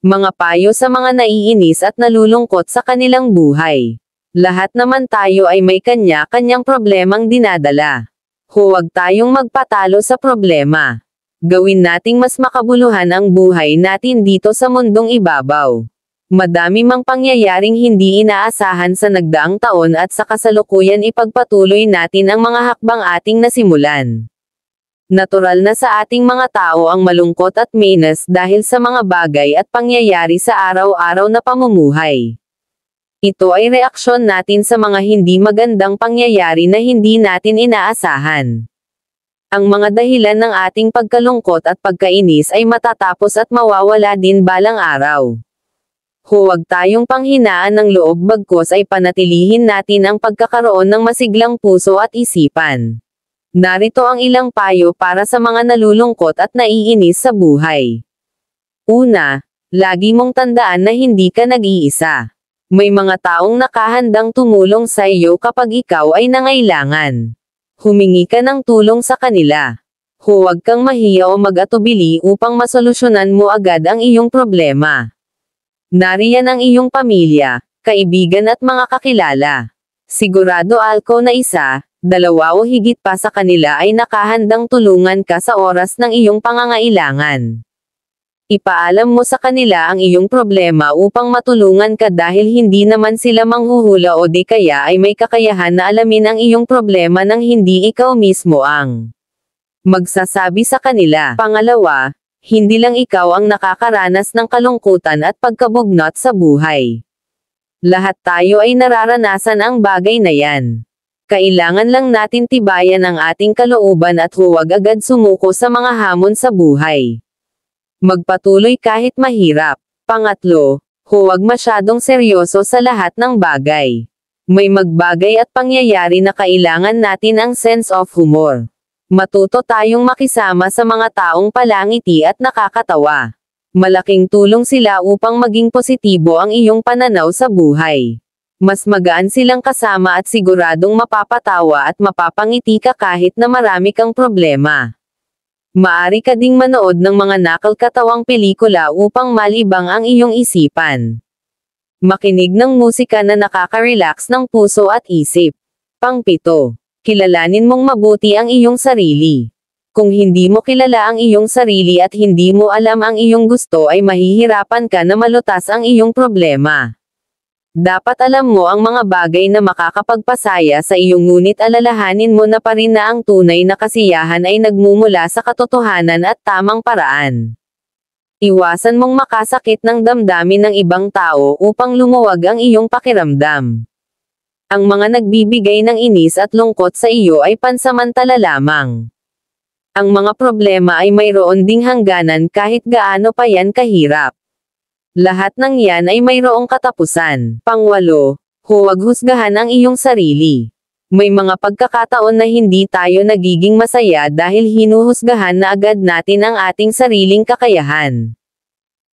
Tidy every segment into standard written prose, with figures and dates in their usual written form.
Mga payo sa mga naiinis at nalulungkot sa kanilang buhay. Lahat naman tayo ay may kanya-kanyang problemang dinadala. Huwag tayong magpatalo sa problema. Gawin nating mas makabuluhan ang buhay natin dito sa mundong ibabaw. Madami mang pangyayaring hindi inaasahan sa nagdaang taon at sa kasalukuyan ipagpatuloy natin ang mga hakbang ating nasimulan. Natural na sa ating mga tao ang malungkot at minus dahil sa mga bagay at pangyayari sa araw-araw na pamumuhay. Ito ay reaksyon natin sa mga hindi magandang pangyayari na hindi natin inaasahan. Ang mga dahilan ng ating pagkalungkot at pagkainis ay matatapos at mawawala din balang araw. Huwag tayong panghinaan ng loob bagkus ay panatilihin natin ang pagkakaroon ng masiglang puso at isipan. Narito ang ilang payo para sa mga nalulungkot at naiinis sa buhay. Una, lagi mong tandaan na hindi ka nag-iisa. May mga taong nakahandang tumulong sa iyo kapag ikaw ay nangailangan. Humingi ka ng tulong sa kanila. Huwag kang mahiya o mag-atubili upang masolusyonan mo agad ang iyong problema. Nariyan ang iyong pamilya, kaibigan at mga kakilala. Sigurado ako na isa, dalawa o higit pa sa kanila ay nakahandang tulungan ka sa oras ng iyong pangangailangan. Ipaalam mo sa kanila ang iyong problema upang matulungan ka dahil hindi naman sila manghuhula o di kaya ay may kakayahan na alamin ang iyong problema nang hindi ikaw mismo ang magsasabi sa kanila. Pangalawa, hindi lang ikaw ang nakakaranas ng kalungkutan at pagkabugnot sa buhay. Lahat tayo ay nararanasan ang bagay na yan. Kailangan lang natin tibayan ang ating kalooban at huwag agad sumuko sa mga hamon sa buhay. Magpatuloy kahit mahirap. Pangatlo, huwag masyadong seryoso sa lahat ng bagay. May magbagay at pangyayari na kailangan natin ang sense of humor. Matuto tayong makisama sa mga taong palangiti at nakakatawa. Malaking tulong sila upang maging positibo ang iyong pananaw sa buhay. Mas magaan silang kasama at siguradong mapapatawa at mapapangiti ka kahit na marami kang problema. Maari ka ding manood ng mga nakalkatawang pelikula upang malibang ang iyong isipan. Makinig ng musika na nakaka-relax ng puso at isip. Pangpito, kilalanin mong mabuti ang iyong sarili. Kung hindi mo kilala ang iyong sarili at hindi mo alam ang iyong gusto ay mahihirapan ka na malutas ang iyong problema. Dapat alam mo ang mga bagay na makakapagpasaya sa iyo ngunit alalahanin mo na pa rin na ang tunay na kasiyahan ay nagmumula sa katotohanan at tamang paraan. Iwasan mong makasakit ng damdamin ng ibang tao upang lumuwag ang iyong pakiramdam. Ang mga nagbibigay ng inis at lungkot sa iyo ay pansamantala lamang. Ang mga problema ay mayroon ding hangganan kahit gaano pa yan kahirap. Lahat ng yan ay mayroong katapusan. Pangwalo, huwag husgahan ang iyong sarili. May mga pagkakataon na hindi tayo nagiging masaya dahil hinuhusgahan na agad natin ang ating sariling kakayahan.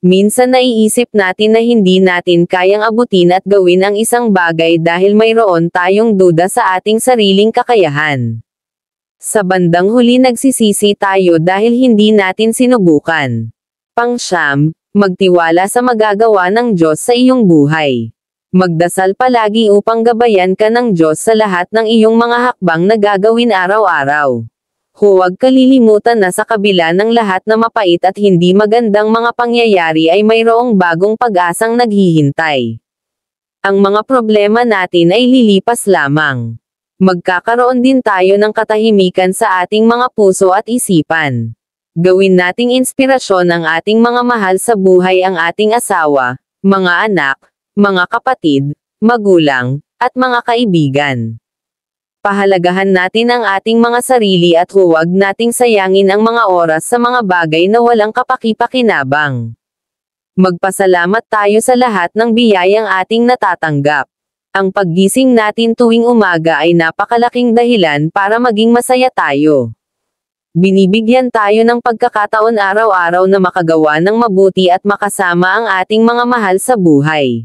Minsan naiisip natin na hindi natin kayang abutin at gawin ang isang bagay dahil mayroon tayong duda sa ating sariling kakayahan. Sa bandang huli nagsisisi tayo dahil hindi natin sinubukan. Pangsyam, magtiwala sa magagawa ng Diyos sa iyong buhay. Magdasal palagi upang gabayan ka ng Diyos sa lahat ng iyong mga hakbang na gagawin araw-araw. Huwag kalilimutan na sa kabila ng lahat na mapait at hindi magandang mga pangyayari ay mayroong bagong pag-asang naghihintay. Ang mga problema natin ay lilipas lamang. Magkakaroon din tayo ng katahimikan sa ating mga puso at isipan. Gawin nating inspirasyon ang ating mga mahal sa buhay ang ating asawa, mga anak, mga kapatid, magulang, at mga kaibigan. Pahalagahan natin ang ating mga sarili at huwag nating sayangin ang mga oras sa mga bagay na walang kapaki-pakinabang. Magpasalamat tayo sa lahat ng biyayang ating natatanggap. Ang paggising natin tuwing umaga ay napakalaking dahilan para maging masaya tayo. Binibigyan tayo ng pagkakataon araw-araw na makagawa ng mabuti at makasama ang ating mga mahal sa buhay.